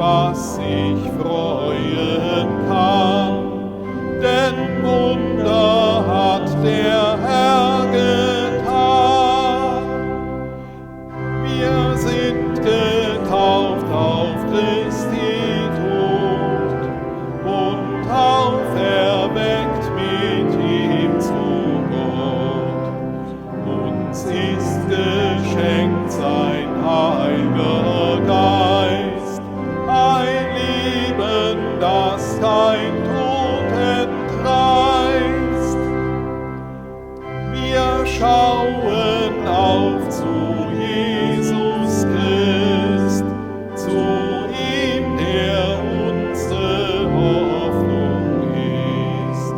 was ich freuen kann, denn Wunder hat der Herr getan. Wir sind getauft auf Christi Tod und auferweckt mit ihm zu Gott. Uns ist geschenkt sein Heiliger Geist, ein Leben, das kein Tod entreißt. Wir schauen auf zu Jesus Christ, zu ihm, der unsere Hoffnung ist.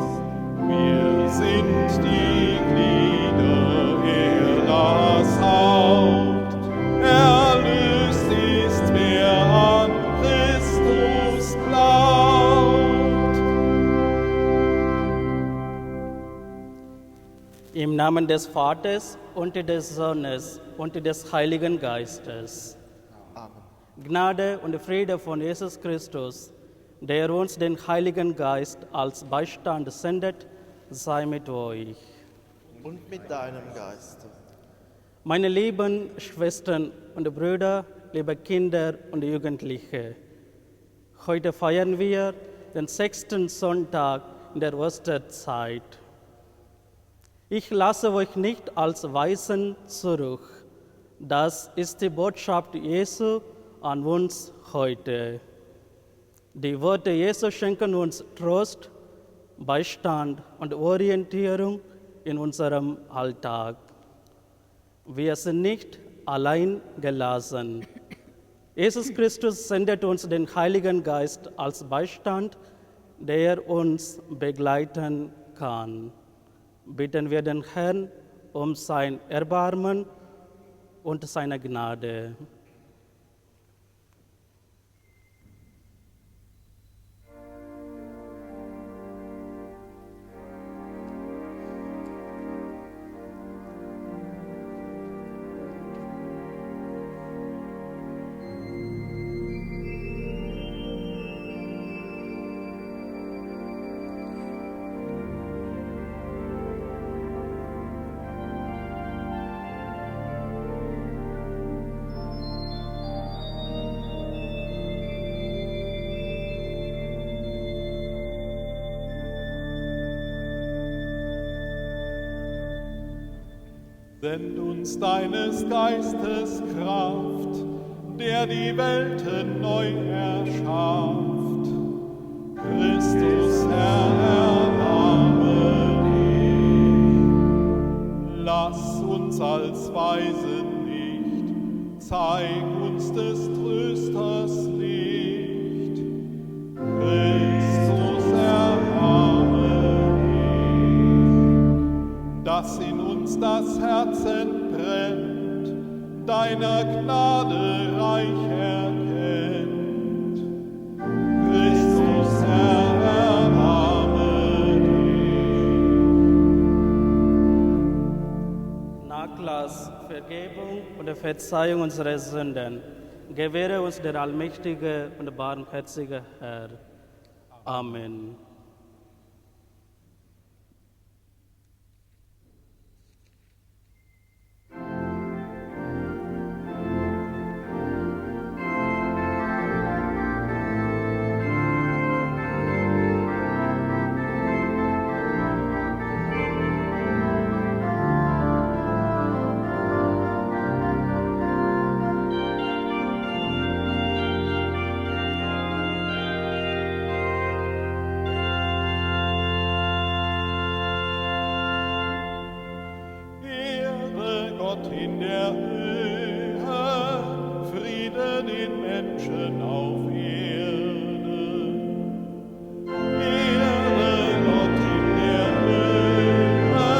Wir sind die Glieder, er das Haupt. Erlöst ist, wer an Christus glaubt. Im Namen des Vaters und des Sohnes und des Heiligen Geistes. Amen. Gnade und Friede von Jesus Christus, der uns den Heiligen Geist als Beistand sendet, sei mit euch. Und mit deinem Geiste. Meine lieben Schwestern und Brüder, liebe Kinder und Jugendliche, heute feiern wir den 6. Sonntag in der Osterzeit. Ich lasse euch nicht als Weisen zurück. Das ist die Botschaft Jesu an uns heute. Die Worte Jesu schenken uns Trost, Beistand und Orientierung in unserem Alltag. Wir sind nicht allein gelassen. Jesus Christus sendet uns den Heiligen Geist als Beistand, der uns begleiten kann. Bitten wir den Herrn um sein Erbarmen und seine Gnade. Send uns deines Geistes Kraft, der die Welten neu erschafft. Christus, Herr, erbarme dich. Lass uns als Weisen nicht, zeig uns des Trösters Licht. Christus, erbarme dich. Dass in uns das Herz entbrennt, deiner Gnade reich erkennt. Christus, Herr, erbarme dich. Nachlass, Vergebung und Verzeihung unserer Sünden gewähre uns der allmächtige und barmherzige Herr. Amen. In der Höhe, Frieden in Menschen auf Erden. Ehre Gott in der Höhe,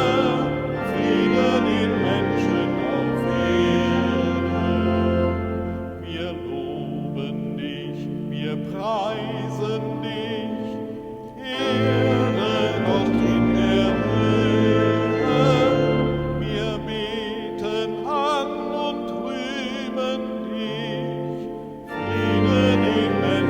Frieden in Menschen auf Erden. Wir loben dich, wir preisen dich. Ehre Gott in der Höhe, wir beten an und rühmen dich. Frieden in Menschen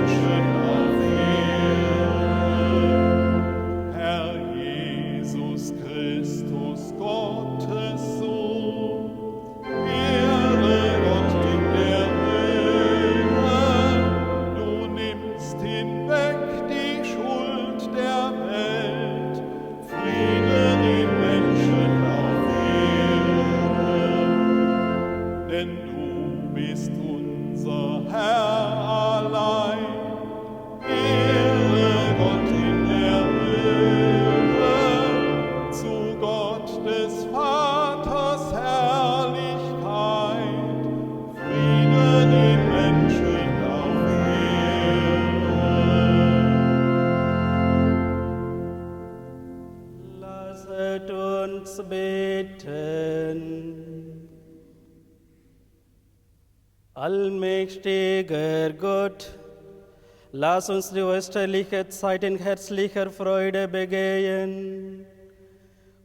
Allmächtiger Gott, lass uns die österliche Zeit in herzlicher Freude begehen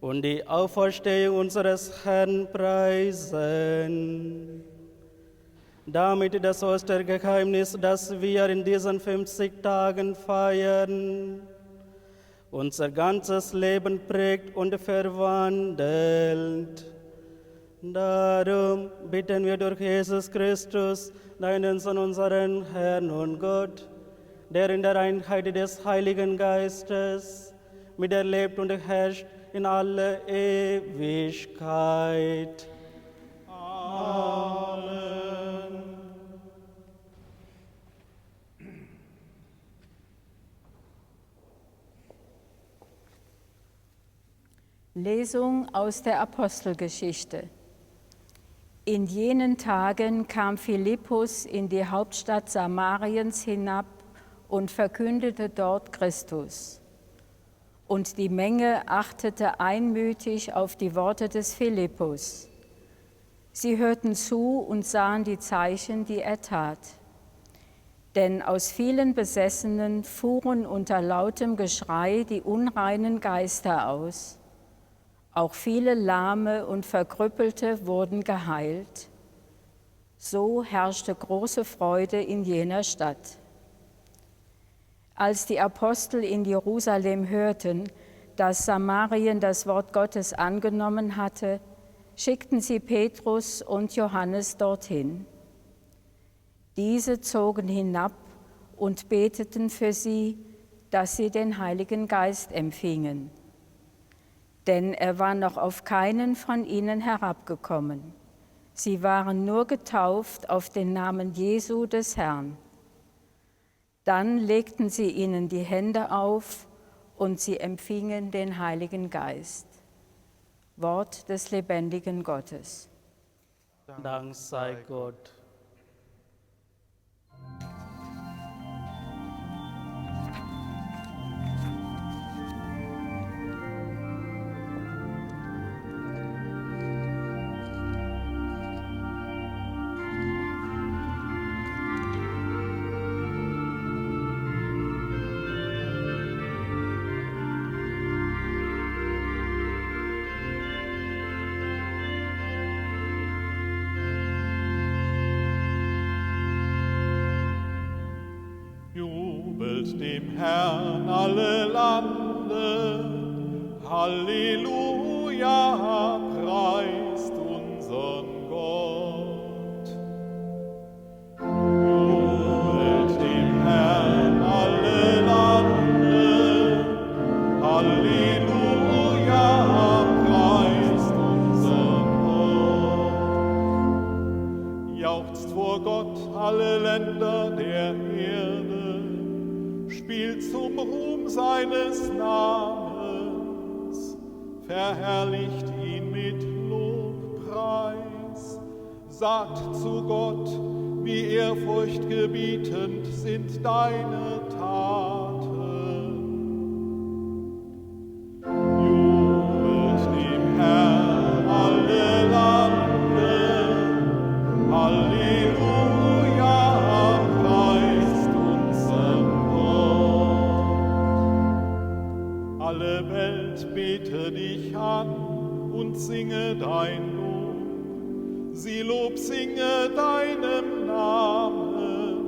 und die Auferstehung unseres Herrn preisen. Damit das Ostergeheimnis, das wir in diesen 50 Tagen feiern, unser ganzes Leben prägt und verwandelt. Darum bitten wir durch Jesus Christus, deinen Sohn, unseren Herrn und Gott, der in der Einheit des Heiligen Geistes mit dir lebt und herrscht in alle Ewigkeit. Amen. Lesung aus der Apostelgeschichte. In jenen Tagen kam Philippus in die Hauptstadt Samariens hinab und verkündete dort Christus. Und die Menge achtete einmütig auf die Worte des Philippus. Sie hörten zu und sahen die Zeichen, die er tat. Denn aus vielen Besessenen fuhren unter lautem Geschrei die unreinen Geister aus. Auch viele Lahme und Verkrüppelte wurden geheilt. So herrschte große Freude in jener Stadt. Als die Apostel in Jerusalem hörten, dass Samarien das Wort Gottes angenommen hatte, schickten sie Petrus und Johannes dorthin. Diese zogen hinab und beteten für sie, dass sie den Heiligen Geist empfingen. Denn er war noch auf keinen von ihnen herabgekommen. Sie waren nur getauft auf den Namen Jesu des Herrn. Dann legten sie ihnen die Hände auf und sie empfingen den Heiligen Geist. Wort des lebendigen Gottes. Dank sei Gott. Jubelt dem Herrn alle Lande, Halleluja, preist unseren Gott. Jubelt dem Herrn alle Lande, Halleluja, preist unseren Gott. Jauchzt vor Gott alle Länder der Erde, spielt zum Ruhm seines Namens, verherrlicht ihn mit Lobpreis, sagt zu Gott, wie ehrfurchtgebietend sind deine Taten. Jubelt dem Herrn alle Lande, Halleluja, preist unseren Gott. Alle Welt bete dich an und singe dein Lob. Sie Lob singe deinem Namen.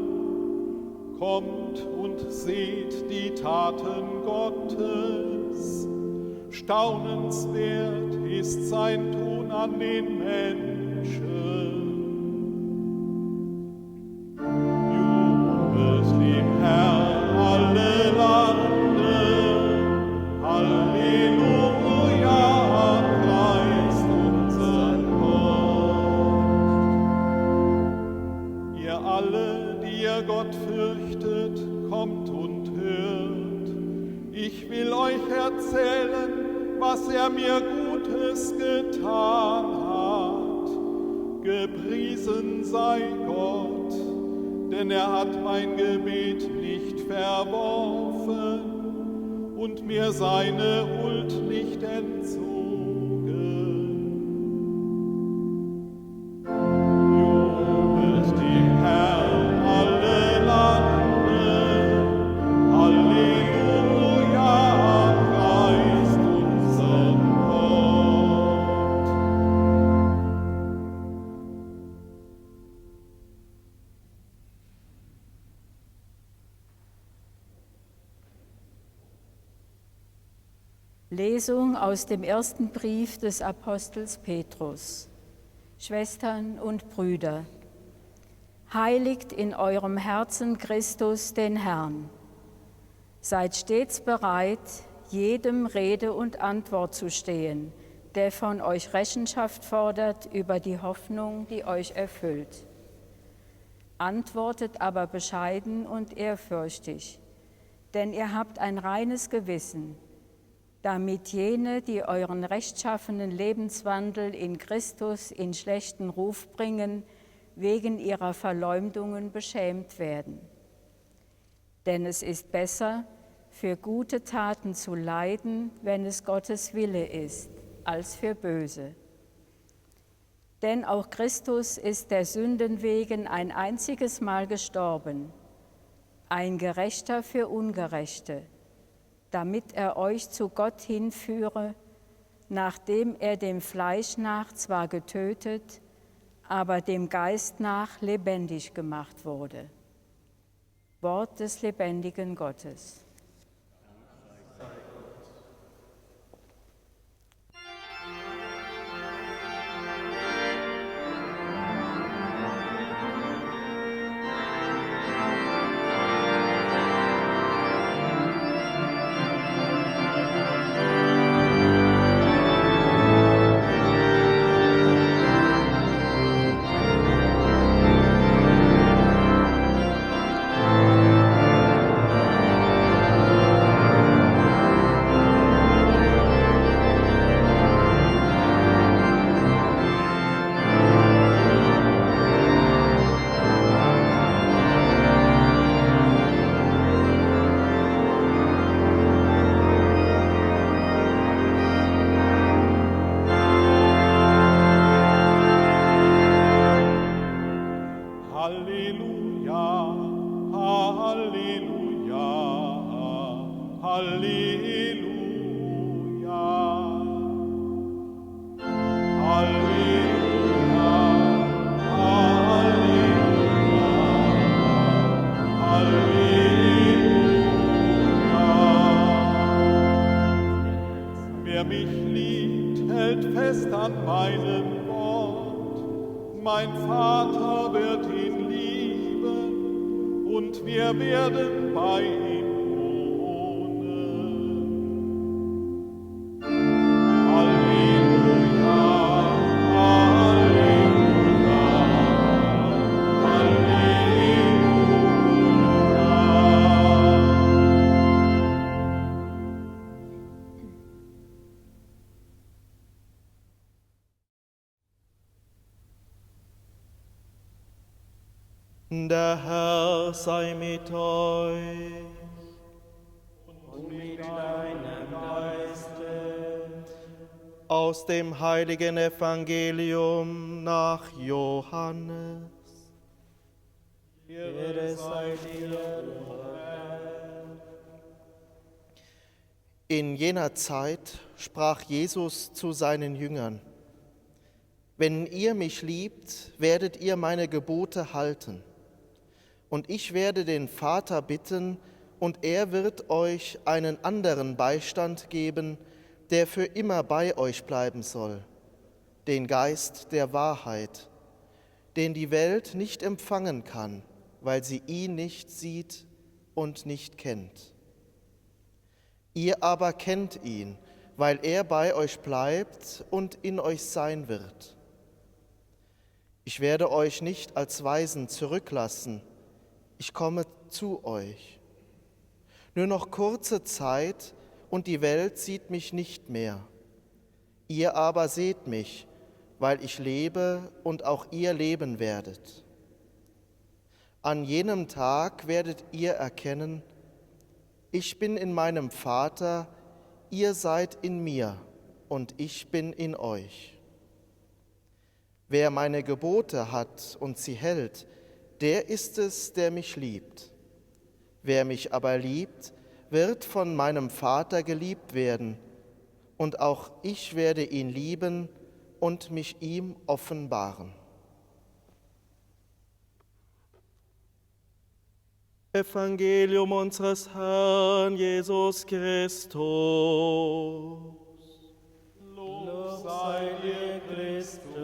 Kommt und seht die Taten Gottes. Staunenswert ist sein Tun an den Menschen. Jubelt dem Herrn alle Lande, Halleluja, preist unseren Gott. Ihr alle, die ihr Gott fürchtet, kommt und hört. Ich will euch erzählen, was er mir Gutes getan hat. Gepriesen sei Gott, denn er hat mein Gebet nicht verworfen und mir seine Huld nicht entzogen. Jubelt dem Lesung aus dem ersten Brief des Apostels Petrus. Schwestern und Brüder, heiligt in eurem Herzen Christus, den Herrn. Seid stets bereit, jedem Rede und Antwort zu stehen, der von euch Rechenschaft fordert über die Hoffnung, die euch erfüllt. Antwortet aber bescheiden und ehrfürchtig, denn ihr habt ein reines Gewissen, damit jene, die euren rechtschaffenen Lebenswandel in Christus in schlechten Ruf bringen, wegen ihrer Verleumdungen beschämt werden. Denn es ist besser, für gute Taten zu leiden, wenn es Gottes Wille ist, als für böse. Denn auch Christus ist der Sünden wegen ein einziges Mal gestorben, ein Gerechter für Ungerechte, damit er euch zu Gott hinführe, nachdem er dem Fleisch nach zwar getötet, aber dem Geist nach lebendig gemacht wurde. Wort des lebendigen Gottes. Wer mich liebt, hält fest an meinem Wort. Mein Vater wird ihn lieben, und wir werden bei ihm wohnen. Halleluja, Halleluja, Der Herr sei mit euch. Und mit deinem Geiste. Aus dem heiligen Evangelium nach Johannes. Ehre sei dir, o Herr. In jener Zeit sprach Jesus zu seinen Jüngern: Wenn ihr mich liebt, werdet ihr meine Gebote halten. Und ich werde den Vater bitten, und er wird euch einen anderen Beistand geben, der für immer bei euch bleiben soll, den Geist der Wahrheit, den die Welt nicht empfangen kann, weil sie ihn nicht sieht und nicht kennt. Ihr aber kennt ihn, weil er bei euch bleibt und in euch sein wird. Ich werde euch nicht als Waisen zurücklassen, ich komme zu euch. Nur noch kurze Zeit, und die Welt sieht mich nicht mehr. Ihr aber seht mich, weil ich lebe und auch ihr leben werdet. An jenem Tag werdet ihr erkennen, ich bin in meinem Vater, ihr seid in mir und ich bin in euch. Wer meine Gebote hat und sie hält, der ist es, der mich liebt. Wer mich aber liebt, wird von meinem Vater geliebt werden, und auch ich werde ihn lieben und mich ihm offenbaren. Evangelium unseres Herrn Jesus Christus. Lob sei dir, Christus.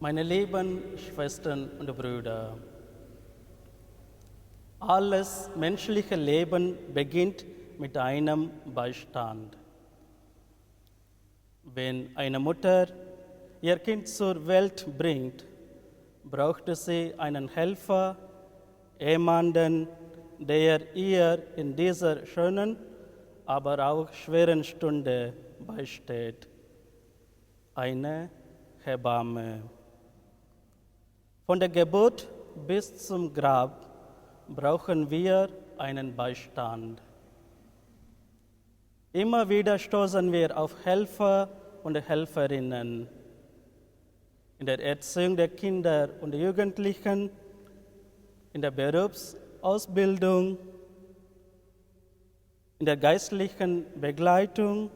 Meine lieben Schwestern und Brüder, alles menschliche Leben beginnt mit einem Beistand. Wenn eine Mutter ihr Kind zur Welt bringt, braucht sie einen Helfer, jemanden, der ihr in dieser schönen, aber auch schweren Stunde beisteht. Eine Hebamme. Von der Geburt bis zum Grab brauchen wir einen Beistand. Immer wieder stoßen wir auf Helfer und Helferinnen. In der Erziehung der Kinder und Jugendlichen, in der Berufsausbildung, in der geistlichen Begleitung,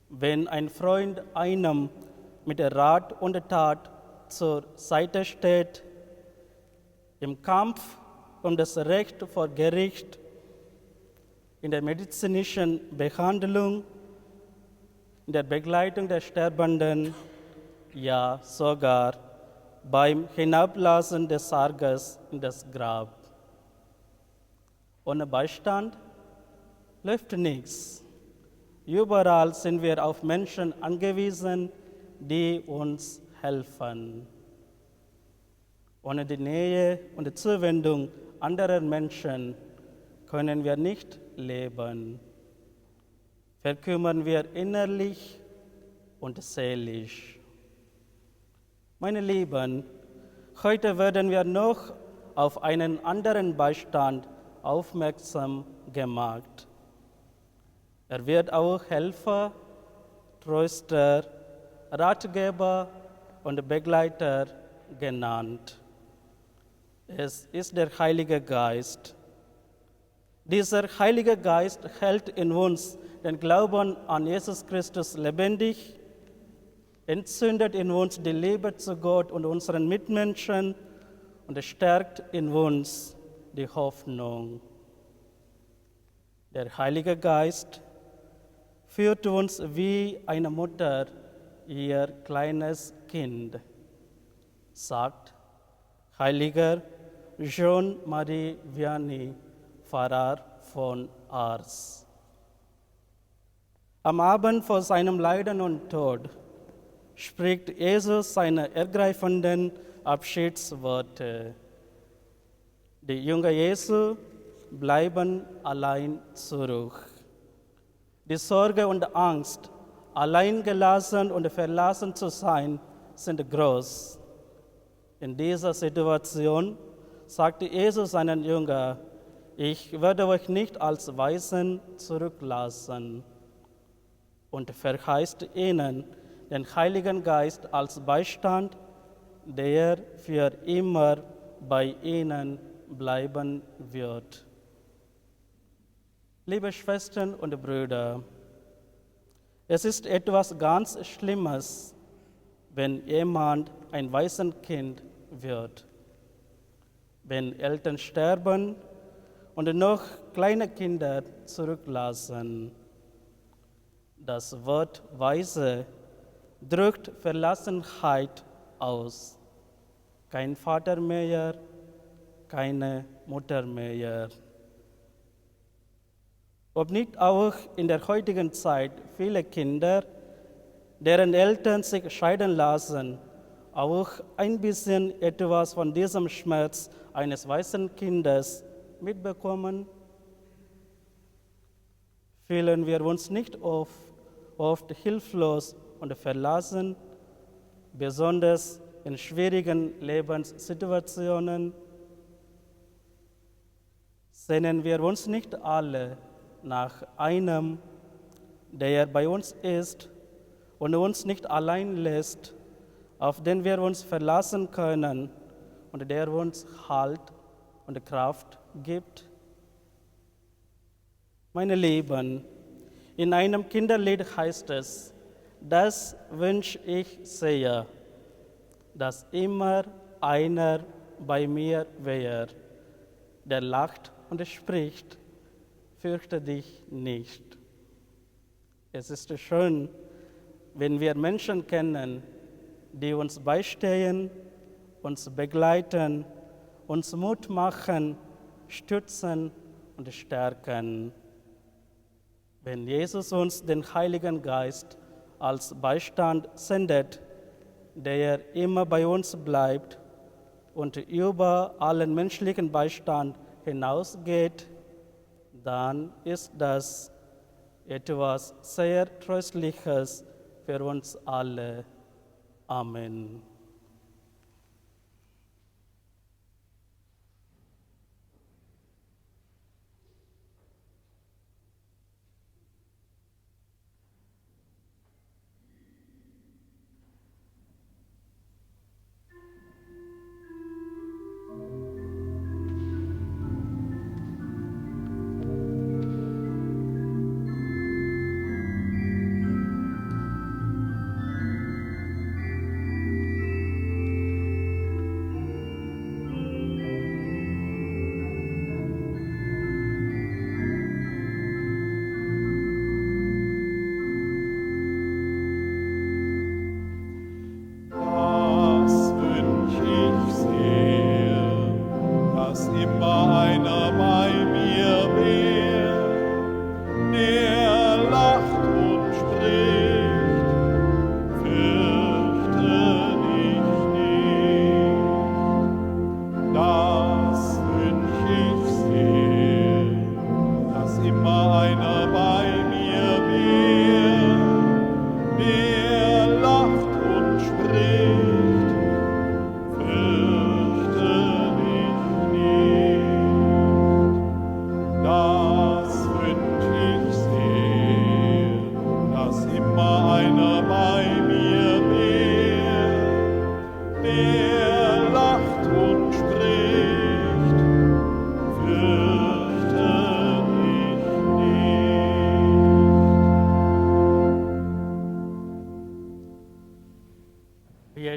wenn ein Freund einem mit Rat und Tat zur Seite steht, im Kampf um das Recht vor Gericht, in der medizinischen Behandlung, in der Begleitung der Sterbenden, ja sogar beim Hinablassen des Sarges in das Grab. Ohne Beistand läuft nichts. Überall sind wir auf Menschen angewiesen, die uns helfen. Ohne die Nähe und die Zuwendung anderer Menschen können wir nicht leben. Verkümmern wir innerlich und seelisch. Meine Lieben, heute werden wir noch auf einen anderen Beistand aufmerksam gemacht. Er wird auch Helfer, Tröster, Ratgeber und Begleiter genannt. Es ist der Heilige Geist. Dieser Heilige Geist hält in uns den Glauben an Jesus Christus lebendig, entzündet in uns die Liebe zu Gott und unseren Mitmenschen und stärkt in uns die Hoffnung. Der Heilige Geist führt uns wie eine Mutter ihr kleines Kind, sagt Heiliger Jean-Marie Vianney, Pfarrer von Ars. Am Abend vor seinem Leiden und Tod spricht Jesus seine ergreifenden Abschiedsworte. Die Jünger Jesu bleiben allein zurück. Die Sorge und Angst, allein gelassen und verlassen zu sein, sind groß. In dieser Situation sagte Jesus seinen Jüngern: Ich werde euch nicht als Waisen zurücklassen, und verheißt ihnen den Heiligen Geist als Beistand, der für immer bei ihnen bleiben wird. Liebe Schwestern und Brüder, es ist etwas ganz Schlimmes, wenn jemand ein Waisenkind wird. Wenn Eltern sterben und noch kleine Kinder zurücklassen. Das Wort Waise drückt Verlassenheit aus. Kein Vater mehr, keine Mutter mehr. Ob nicht auch in der heutigen Zeit viele Kinder, deren Eltern sich scheiden lassen, auch ein bisschen etwas von diesem Schmerz eines weißen Kindes mitbekommen? Fühlen wir uns nicht oft hilflos und verlassen, besonders in schwierigen Lebenssituationen? Sehnen wir uns nicht alle nach einem, der bei uns ist und uns nicht allein lässt, auf den wir uns verlassen können und der uns Halt und Kraft gibt? Meine Lieben, in einem Kinderlied heißt es, das wünsch ich sehr, dass immer einer bei mir wäre, der lacht und spricht, fürchte dich nicht. Es ist schön, wenn wir Menschen kennen, die uns beistehen, uns begleiten, uns Mut machen, stützen und stärken. Wenn Jesus uns den Heiligen Geist als Beistand sendet, der immer bei uns bleibt und über allen menschlichen Beistand hinausgeht, dann ist das etwas sehr Tröstliches für uns alle. Amen.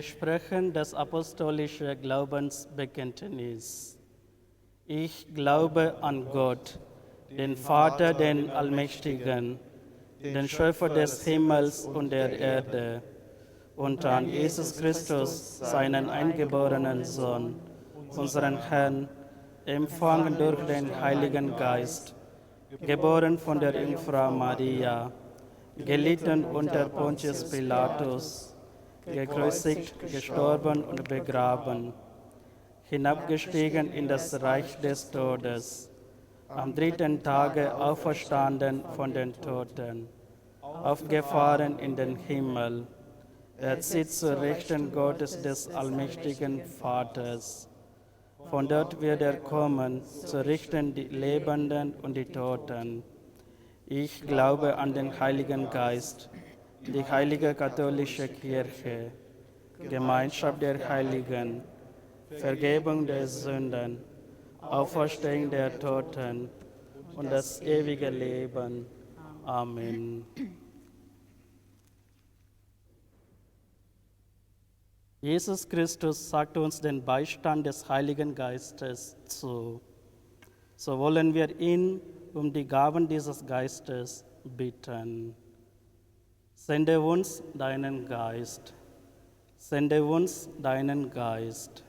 Wir sprechen das apostolische Glaubensbekenntnis. Ich glaube an Gott, den Vater, den Allmächtigen, den Schöpfer des Himmels und der Erde, und an Jesus Christus, seinen eingeborenen Sohn, unseren Herrn, empfangen durch den Heiligen Geist, geboren von der Jungfrau Maria, gelitten unter Pontius Pilatus, gekreuzigt, gestorben und begraben, hinabgestiegen in das Reich des Todes, am dritten Tage auferstanden von den Toten, aufgefahren in den Himmel. Er zieht zur Rechten Gottes des allmächtigen Vaters. Von dort wird er kommen, zu richten die Lebenden und die Toten. Ich glaube an den Heiligen Geist, die heilige katholische Kirche, Gemeinschaft der Heiligen, Vergebung der Sünden, Auferstehung der Toten und das ewige Leben. Amen. Jesus Christus sagt uns den Beistand des Heiligen Geistes zu. So wollen wir ihn um die Gaben dieses Geistes bitten. Sende uns deinen Geist. Sende uns deinen Geist.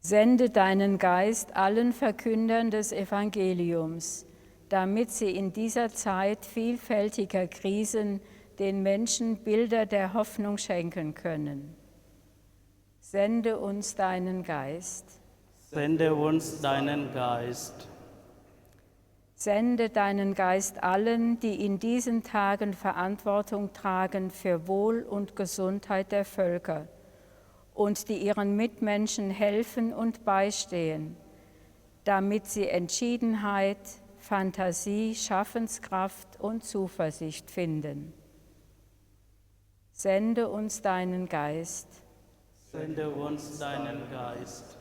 Sende deinen Geist allen Verkündern des Evangeliums, damit sie in dieser Zeit vielfältiger Krisen den Menschen Bilder der Hoffnung schenken können. Sende uns deinen Geist. Sende uns deinen Geist. Sende deinen Geist allen, die in diesen Tagen Verantwortung tragen für Wohl und Gesundheit der Völker und die ihren Mitmenschen helfen und beistehen, damit sie Entschiedenheit, Fantasie, Schaffenskraft und Zuversicht finden. Sende uns deinen Geist. Sende uns deinen Geist.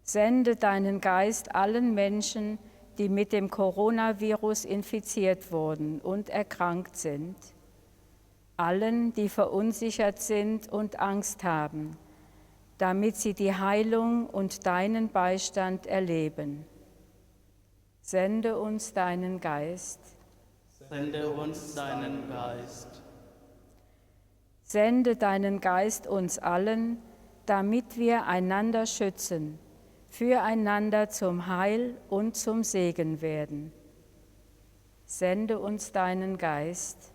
Sende deinen Geist allen Menschen, die mit dem Coronavirus infiziert wurden und erkrankt sind. Allen, die verunsichert sind und Angst haben, damit sie die Heilung und deinen Beistand erleben. Sende uns deinen Geist. Sende uns deinen Geist. Sende deinen Geist uns allen, damit wir einander schützen, füreinander zum Heil und zum Segen werden. Sende uns deinen Geist.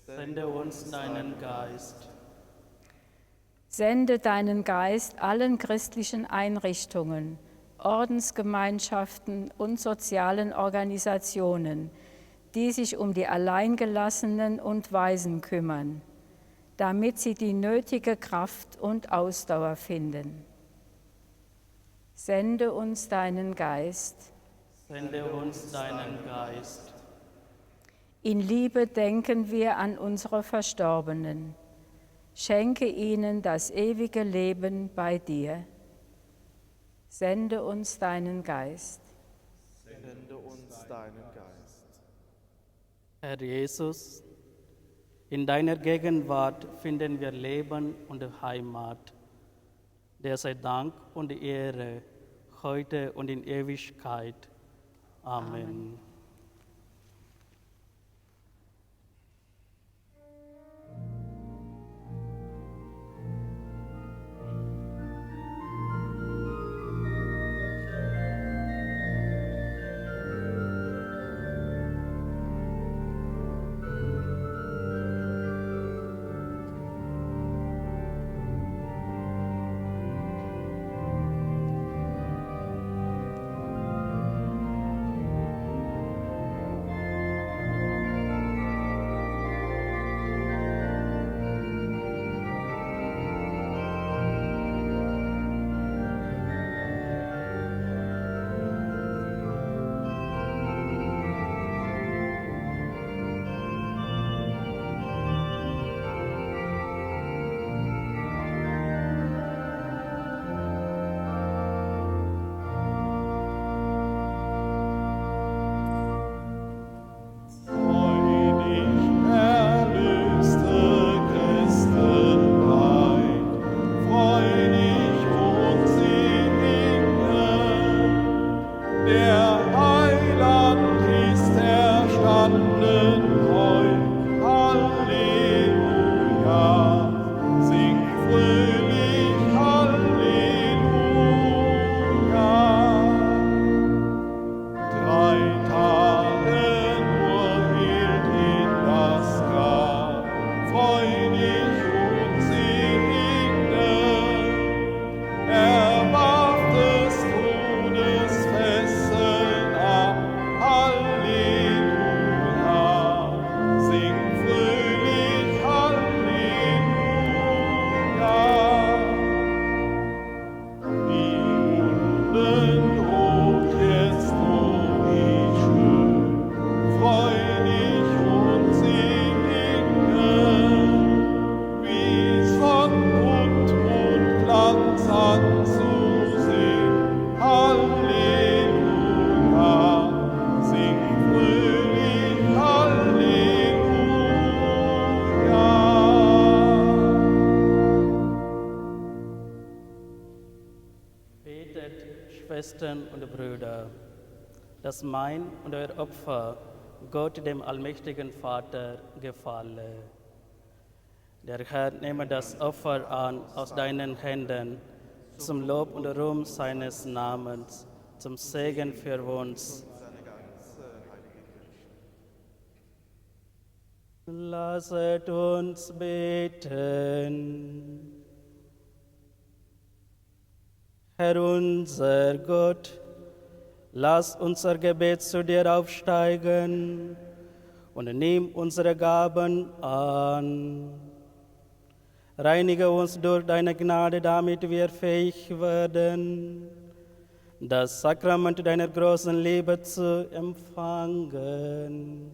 Sende uns deinen Geist. Sende deinen Geist allen christlichen Einrichtungen, Ordensgemeinschaften und sozialen Organisationen, die sich um die Alleingelassenen und Waisen kümmern, damit sie die nötige Kraft und Ausdauer finden. Sende uns deinen Geist. Sende uns deinen Geist. In Liebe denken wir an unsere Verstorbenen. Schenke ihnen das ewige Leben bei dir. Sende uns deinen Geist. Sende uns deinen Geist. Herr Jesus, in deiner Gegenwart finden wir Leben und Heimat. Dir sei Dank und Ehre, heute und in Ewigkeit. Amen. Schwestern und Brüder, dass mein und euer Opfer Gott, dem allmächtigen Vater, gefalle. Der Herr nehme das Opfer an aus deinen Händen, zum Lob und Ruhm seines Namens, zum Segen für uns. Lasset uns beten. Herr unser Gott, Lass unser Gebet zu dir aufsteigen und nimm unsere Gaben an. Reinige uns durch deine Gnade, damit wir fähig werden, das Sakrament deiner großen Liebe zu empfangen.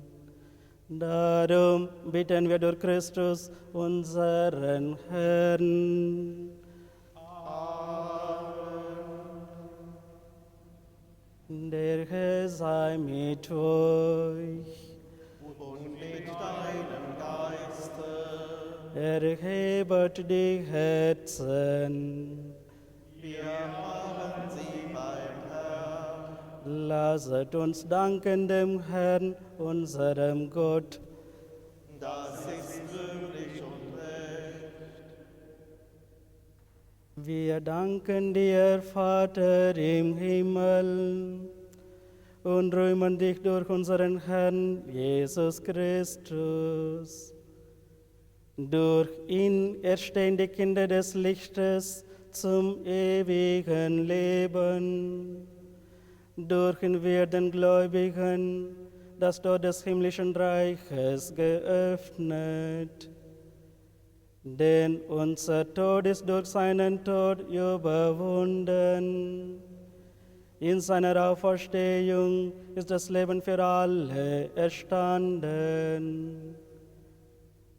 Darum bitten wir durch Christus, unseren Herrn. Der Herr sei mit euch. Und mit deinem Geiste. Erhebet die Herzen. Wir haben sie beim Herrn. Lasset uns danken dem Herrn, unserem Gott. Das ist würdig und recht. Wir danken dir, Vater im Himmel, und rühmen dich durch unseren Herrn Jesus Christus. Durch ihn erstehen die Kinder des Lichtes zum ewigen Leben. Durch ihn werden Gläubigen das Tor des himmlischen Reiches geöffnet. Denn unser Tod ist durch seinen Tod überwunden. In seiner Auferstehung ist das Leben für alle erstanden.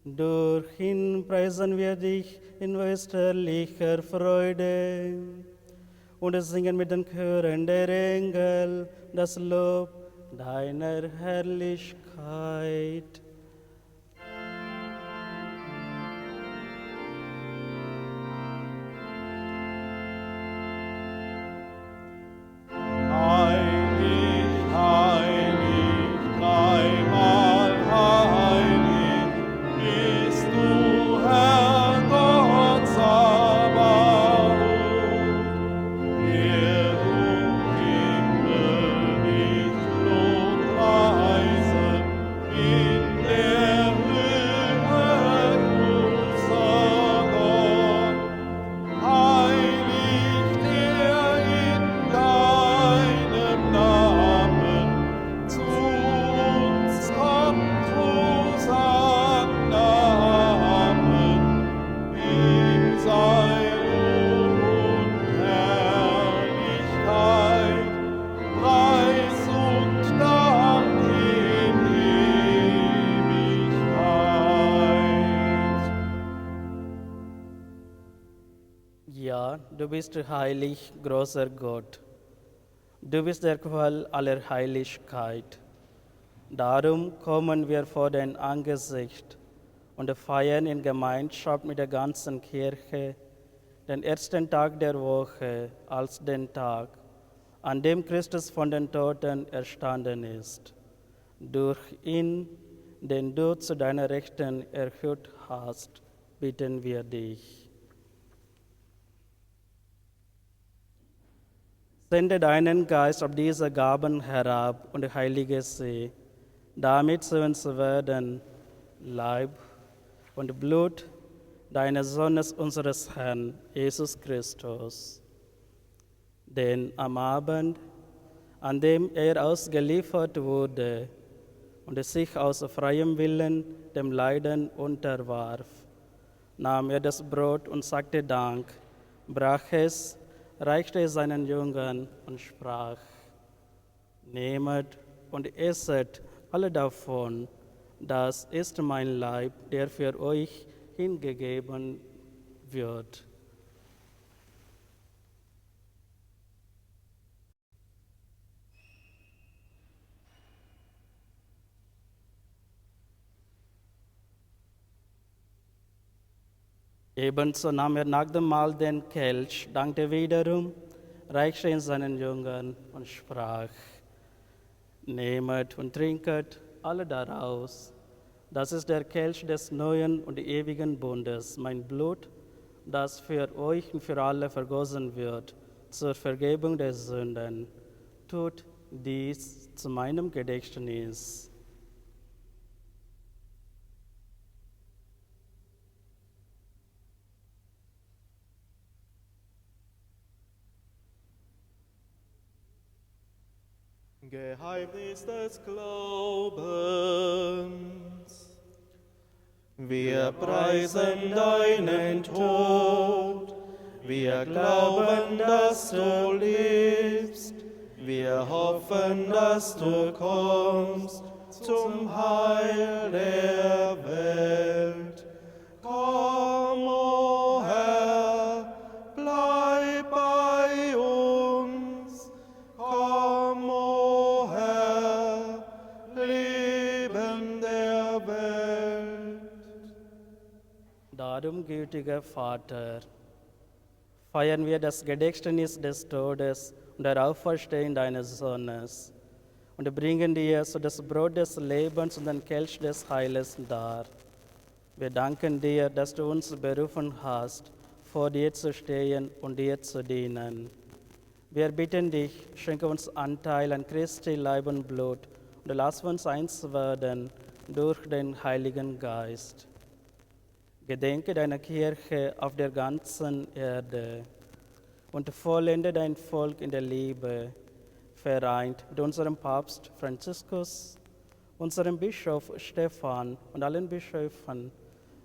Durch ihn preisen wir dich in österlicher Freude und singen mit den Chören der Engel das Lob deiner Herrlichkeit. Heilig, heilig, dreimal heilig, bist du, Herr Gott Sabaoth. Erdung, Himmel, dich lobpreisen, in der Höhe unser Gott. Heiligt er in deinem Namen, zu uns kommt Hosanna, Amen. Ihm sei Ruhm und Herrlichkeit, Preis und Dank in Ewigkeit. Ja, du bist heilig, großer Gott. Du bist der Quell aller Heiligkeit. Darum kommen wir vor dein Angesicht und feiern in Gemeinschaft mit der ganzen Kirche den ersten Tag der Woche als den Tag, an dem Christus von den Toten erstanden ist. Durch ihn, den du zu deiner Rechten erhöht hast, bitten wir dich. Sende deinen Geist auf diese Gaben herab und heilige sie, damit sie uns werden, Leib und Blut deines Sohnes, unseres Herrn, Jesus Christus. Denn am Abend, an dem er ausgeliefert wurde und sich aus freiem Willen dem Leiden unterwarf, nahm er das Brot und sagte Dank, brach es, reichte es seinen Jüngern und sprach: Nehmet und esset alle davon, das ist mein Leib, der für euch hingegeben wird. Ebenso nahm er nach dem Mahl den Kelch, dankte wiederum, reichte ihn seinen Jüngern und sprach: Nehmet und trinket alle daraus. Das ist der Kelch des neuen und ewigen Bundes, mein Blut, das für euch und für alle vergossen wird, zur Vergebung der Sünden. Tut dies zu meinem Gedächtnis. Geheimnis des Glaubens. Wir preisen deinen Tod, wir glauben, dass du lebst, wir hoffen, dass du kommst zum Heil der Welt. Komm, o Herr, bleib bei uns, komm, o Herr, Leben der Welt. Darum, gütiger Vater, feiern wir das Gedächtnis des Todes und der Auferstehung deines Sohnes und bringen dir so das Brot des Lebens und den Kelch des Heiles dar. Wir danken dir, dass du uns berufen hast, vor dir zu stehen und dir zu dienen. Wir bitten dich, schenke uns Anteil an Christi Leib und Blut und lass uns eins werden durch den Heiligen Geist. Gedenke deiner Kirche auf der ganzen Erde und vollende dein Volk in der Liebe, vereint mit unserem Papst Franziskus, unserem Bischof Stephan und allen Bischöfen,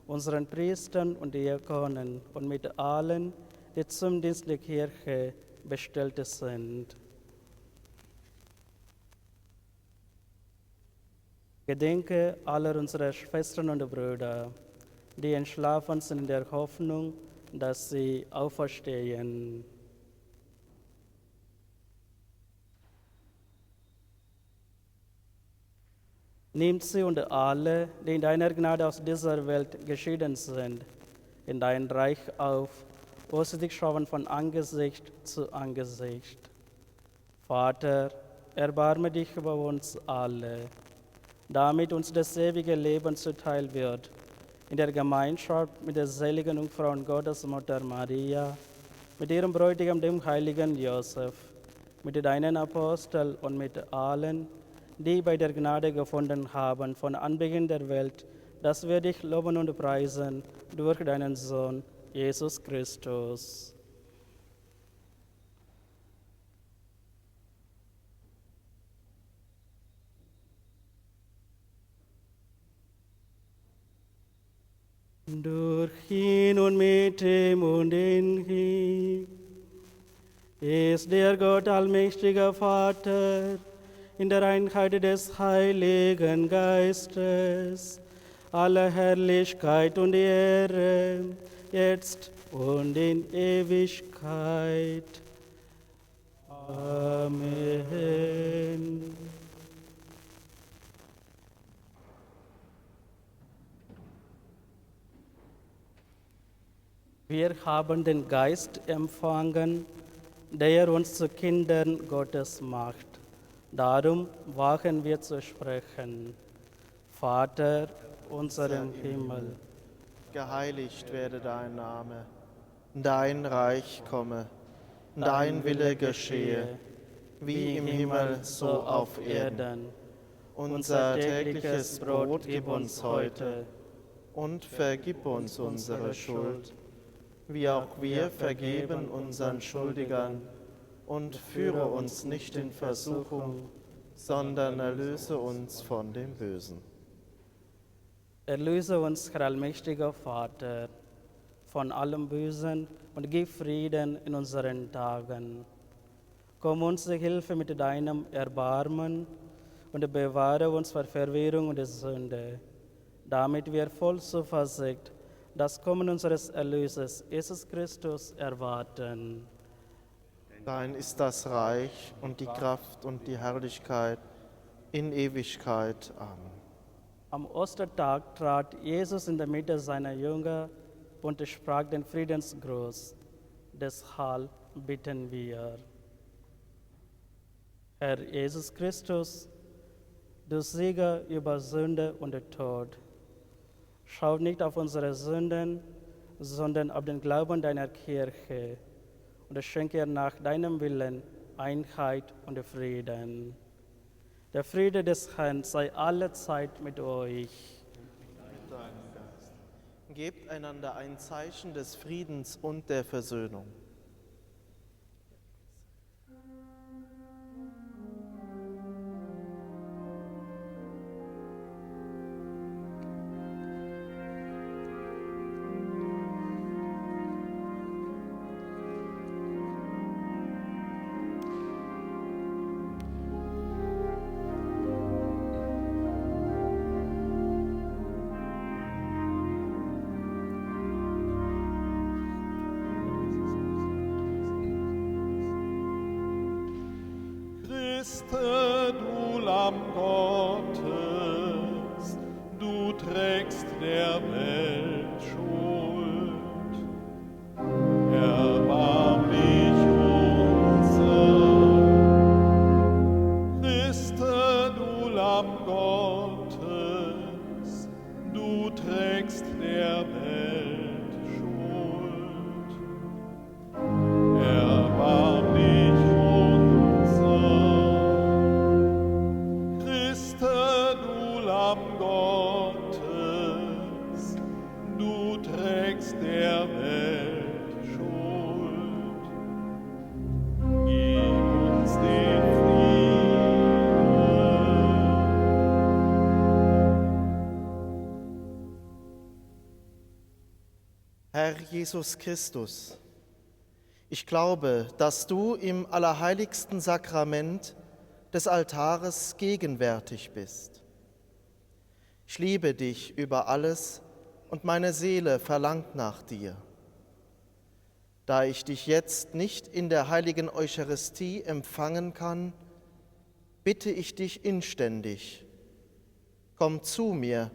unseren Priestern und Diakonen und mit allen, die zum Dienst der Kirche bestellt sind. Gedenke aller unserer Schwestern und Brüder, die entschlafen sind in der Hoffnung, dass sie auferstehen. Nimm sie und alle, die in deiner Gnade aus dieser Welt geschieden sind, in dein Reich auf, wo sie dich schauen von Angesicht zu Angesicht. Vater, erbarme dich über uns alle, damit uns das ewige Leben zuteil wird, in der Gemeinschaft mit der seligen Jungfrau und Gottesmutter Maria, mit ihrem Bräutigam, dem heiligen Josef, mit deinen Aposteln und mit allen, die bei der Gnade gefunden haben von Anbeginn der Welt, dass wir dich loben und preisen durch deinen Sohn, Jesus Christus. Durch ihn und mit ihm und in ihm ist der Gott allmächtige Vater in der Einheit des Heiligen Geistes alle Herrlichkeit und Ehre, jetzt und in Ewigkeit. Amen. Wir haben den Geist empfangen, der uns zu Kindern Gottes macht. Darum wagen wir zu sprechen. Vater, unser im Himmel, Geheiligt werde dein Name, dein Reich komme, dein Wille geschehe, wie im Himmel so auf Erden. Unser tägliches Brot gib uns heute und vergib uns unsere Schuld, wie auch wir vergeben unseren Schuldigern, und führe uns nicht in Versuchung, sondern erlöse uns von dem Bösen. Erlöse uns, Herr allmächtiger Vater, von allem Bösen und gib Frieden in unseren Tagen. Komm uns zur Hilfe mit deinem Erbarmen und bewahre uns vor Verwirrung und Sünde, damit wir voll Zuversicht das Kommen unseres Erlösers, Jesus Christus, erwarten. Dein ist das Reich und die Kraft und die Herrlichkeit in Ewigkeit. Amen. Am Ostertag trat Jesus in der Mitte seiner Jünger und sprach den Friedensgruß. Deshalb bitten wir. Herr Jesus Christus, du Sieger über Sünde und Tod, schau nicht auf unsere Sünden, sondern auf den Glauben deiner Kirche und schenke ihr nach deinem Willen Einheit und Frieden. Der Friede des Herrn sei alle Zeit mit euch. Gebt einander ein Zeichen des Friedens und der Versöhnung. Christe, du Lamm Gottes, du trägst der Welt Schuld. Erbarm dich unser. Christe, du Lamm Gottes, du trägst der Welt Schuld. Erbarm dich unser. Christe, du Lamm Gottes, du trägst der Welt Schuld. Gib uns den Herr Jesus Christus, ich glaube, dass du im allerheiligsten Sakrament des Altares gegenwärtig bist. Ich liebe dich über alles und meine Seele verlangt nach dir. Da ich dich jetzt nicht in der heiligen Eucharistie empfangen kann, bitte ich dich inständig, komm zu mir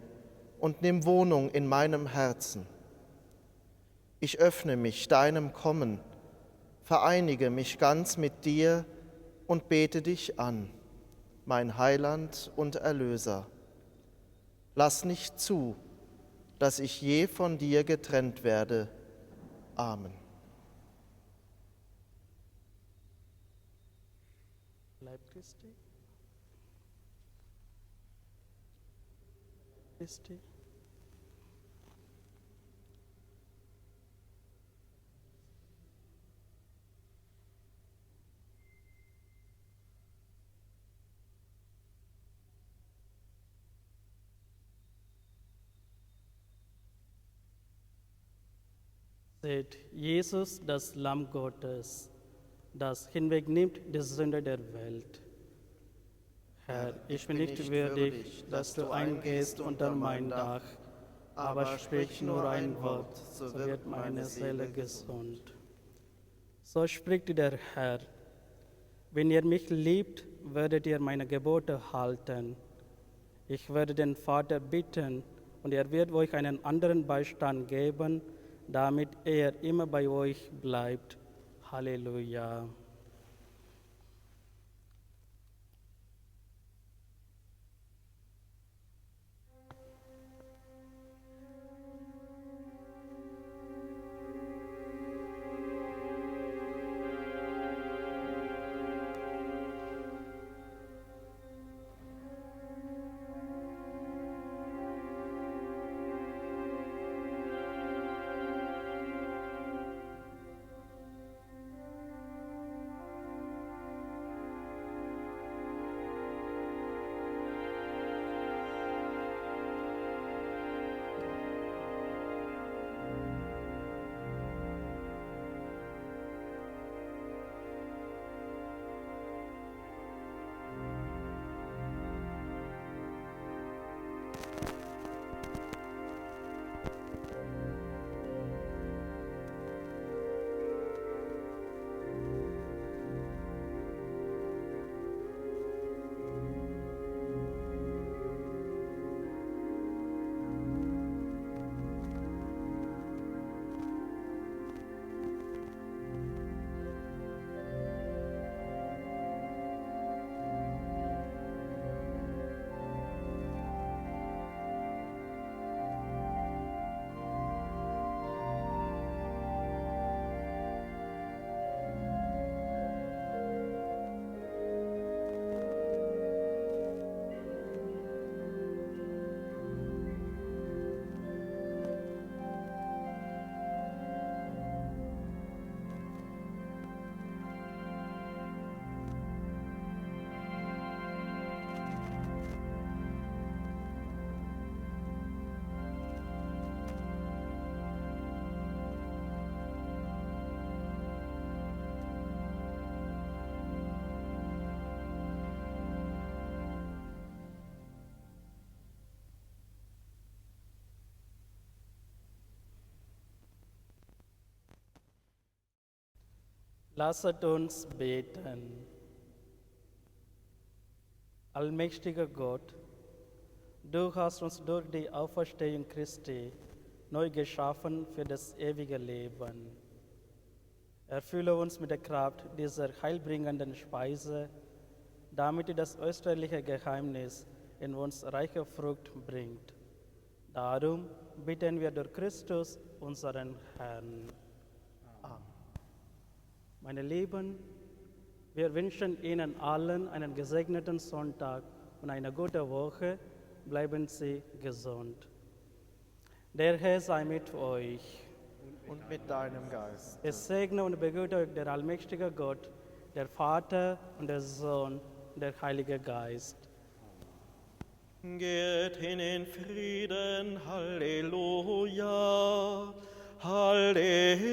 und nimm Wohnung in meinem Herzen. Ich öffne mich deinem Kommen, vereinige mich ganz mit dir und bete dich an, mein Heiland und Erlöser. Lass nicht zu, dass ich je von dir getrennt werde. Amen. Leib Christi. Christi. Seht, Jesus, das Lamm Gottes, das hinwegnimmt die Sünde der Welt. Herr, ich bin nicht würdig, dass du eingehst unter mein Dach, aber sprich nur ein Wort, so wird meine Seele gesund. So spricht der Herr: Wenn ihr mich liebt, werdet ihr meine Gebote halten. Ich werde den Vater bitten, und er wird euch einen anderen Beistand geben, damit er immer bei euch bleibt. Halleluja. Lasset uns beten. Allmächtiger Gott, du hast uns durch die Auferstehung Christi neu geschaffen für das ewige Leben. Erfülle uns mit der Kraft dieser heilbringenden Speise, damit das österliche Geheimnis in uns reiche Frucht bringt. Darum bitten wir durch Christus, unseren Herrn. Amen. Meine Lieben, wir wünschen Ihnen allen einen gesegneten Sonntag und eine gute Woche. Bleiben Sie gesund. Der Herr sei mit euch. Und mit deinem Geist. Es segne und behüte euch der allmächtige Gott, der Vater und der Sohn und der Heilige Geist. Geht hin in Frieden, Halleluja, Halleluja.